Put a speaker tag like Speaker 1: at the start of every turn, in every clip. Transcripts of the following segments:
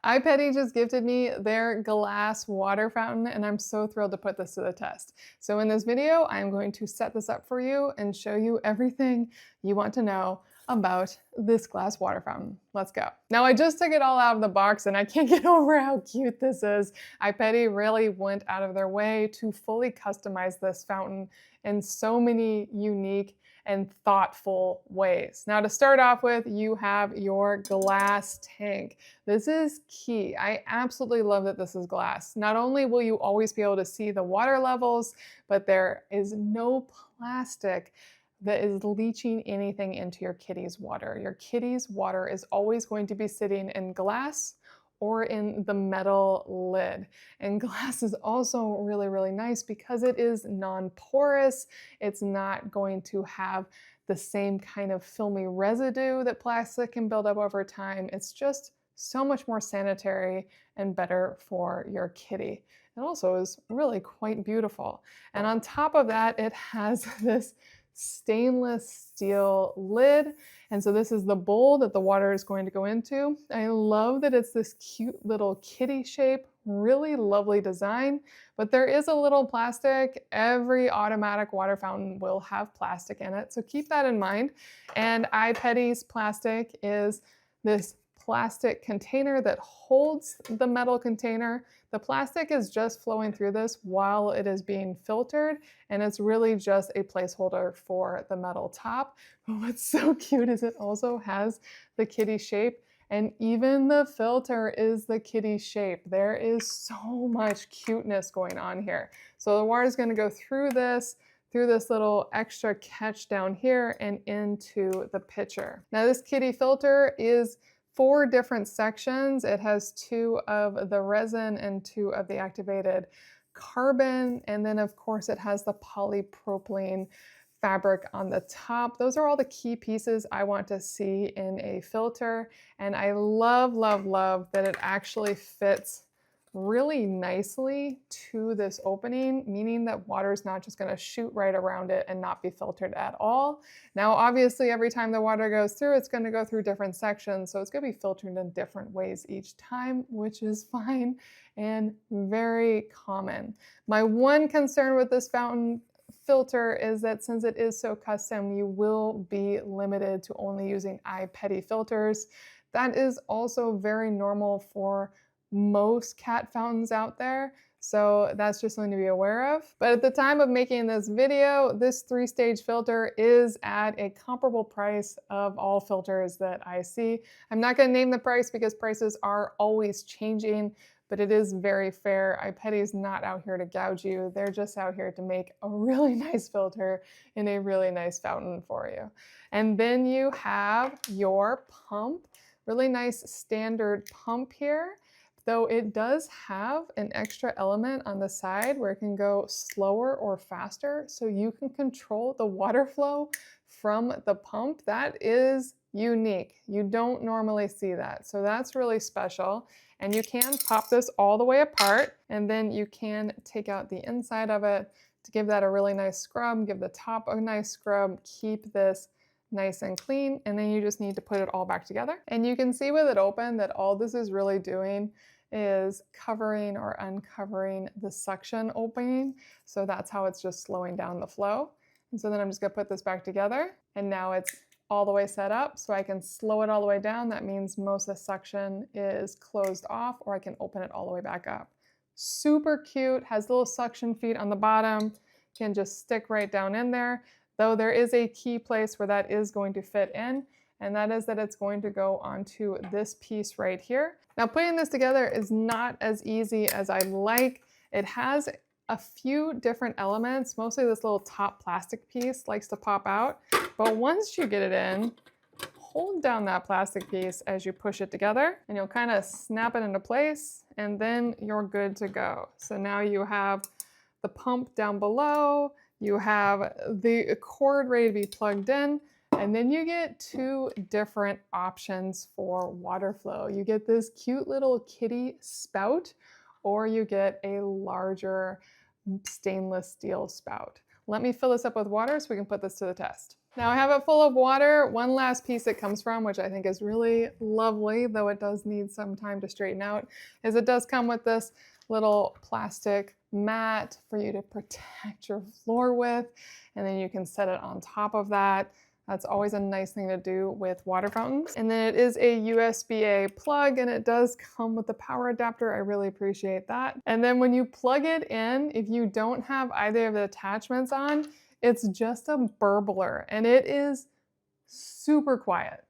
Speaker 1: iPetty just gifted me their glass water fountain, and I'm so thrilled to put this to the test. So in this video, I'm going to set this up for you and show you everything you want to know about this glass water fountain. Let's go. Now I just took it all out of the box and I can't get over how cute this is. iPetty really went out of their way to fully customize this fountain in so many unique and thoughtful ways. Now to start off with, you have your glass tank. This is key. I absolutely love that this is glass. Not only will you always be able to see the water levels, but there is no plastic that is leaching anything into your kitty's water. Your kitty's water is always going to be sitting in glass or in the metal lid. And glass is also really, really nice because it is non-porous. It's not going to have the same kind of filmy residue that plastic can build up over time. It's just so much more sanitary and better for your kitty. It also is really quite beautiful. And on top of that, it has this stainless steel lid. And so this is the bowl that the water is going to go into. I love that it's this cute little kitty shape, really lovely design, but there is a little plastic. Every automatic water fountain will have plastic in it, so keep that in mind. And iPetty's plastic is this plastic container that holds the metal container. The plastic is just flowing through this while it is being filtered, and it's really just a placeholder for the metal top. But what's so cute is it also has the kitty shape, and even the filter is the kitty shape. There is so much cuteness going on here. So the water is going to go through this little extra catch down here and into the pitcher. Now this kitty filter is 4 different sections. It has 2 of the resin and 2 of the activated carbon. And then of course it has the polypropylene fabric on the top. Those are all the key pieces I want to see in a filter. And I love, love, love that it actually fits really nicely to this opening, meaning that water is not just going to shoot right around it and not be filtered at all. Now, obviously, every time the water goes through, it's going to go through different sections, so it's going to be filtered in different ways each time, which is fine and very common. My one concern with this fountain filter is that since it is so custom, you will be limited to only using iPetty filters. That is also very normal for most cat fountains out there, so that's just something to be aware of. But at the time of making this video, this 3-stage filter is at a comparable price of all filters that I see. I'm not going to name the price because prices are always changing, but it is very fair. iPetty's not out here to gouge you. They're just out here to make a really nice filter in a really nice fountain for you. And then you have your pump. Really nice standard pump here. Though it does have an extra element on the side where it can go slower or faster, so you can control the water flow from the pump. That is unique. You don't normally see that, so that's really special. And you can pop this all the way apart, and then you can take out the inside of it to give that a really nice scrub, give the top a nice scrub, keep this nice and clean, and then you just need to put it all back together. And you can see with it open that all this is really doing is covering or uncovering the suction opening. So that's how it's just slowing down the flow. And so then I'm just gonna put this back together, and now it's all the way set up so I can slow it all the way down. That means most of the suction is closed off, or I can open it all the way back up. Super cute, has little suction feet on the bottom, can just stick right down in there. Though there is a key place where that is going to fit in, and that is that it's going to go onto this piece right here. Now putting this together is not as easy as I'd like. It has a few different elements. Mostly this little top plastic piece likes to pop out, but once you get it in, hold down that plastic piece as you push it together, and you'll kind of snap it into place, and then you're good to go. So now you have the pump down below, you have the cord ready to be plugged in, and then you get 2 different options for water flow. You get this cute little kitty spout, or you get a larger stainless steel spout. Let me fill this up with water so we can put this to the test. Now I have it full of water. One last piece it comes from, which I think is really lovely, though it does need some time to straighten out, is it does come with this little plastic mat for you to protect your floor with, and then you can set it on top of that. That's always a nice thing to do with water fountains. And then it is a USB-A plug, and it does come with the power adapter. I really appreciate that. And then when you plug it in, if you don't have either of the attachments on, it's just a burbler, and it is super quiet.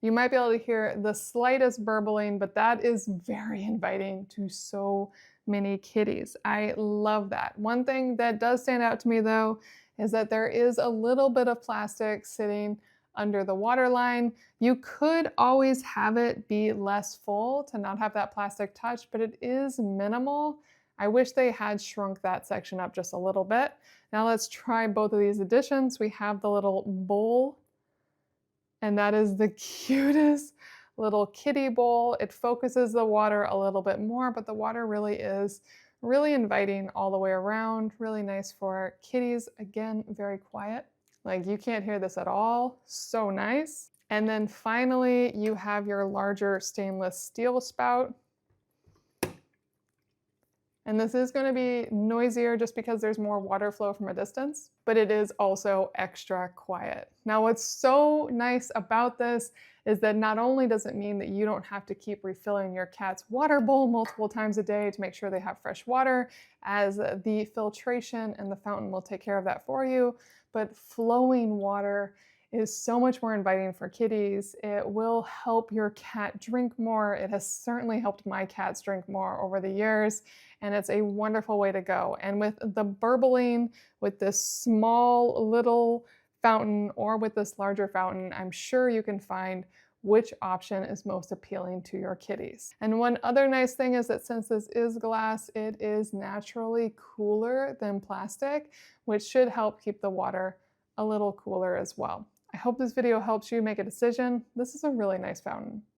Speaker 1: You might be able to hear the slightest burbling, but that is very inviting to so many kitties. I love that. One thing that does stand out to me though is that there is a little bit of plastic sitting under the water line. You could always have it be less full to not have that plastic touch, but it is minimal. I wish they had shrunk that section up just a little bit. Now let's try both of these additions. We have the little bowl, and that is the cutest little kitty bowl. It focuses the water a little bit more, but the water really is really inviting all the way around. Really nice for kitties. Again, very quiet. Like you can't hear this at all. So nice. And then finally, you have your larger stainless steel spout. And this is going to be noisier just because there's more water flow from a distance, but it is also extra quiet. Now, what's so nice about this is that not only does it mean that you don't have to keep refilling your cat's water bowl multiple times a day to make sure they have fresh water, as the filtration and the fountain will take care of that for you, but flowing water is so much more inviting for kitties. It will help your cat drink more. It has certainly helped my cats drink more over the years, and it's a wonderful way to go. And with the burbling, with this small little fountain or with this larger fountain, I'm sure you can find which option is most appealing to your kitties. And one other nice thing is that since this is glass, it is naturally cooler than plastic, which should help keep the water a little cooler as well. I hope this video helps you make a decision. This is a really nice fountain.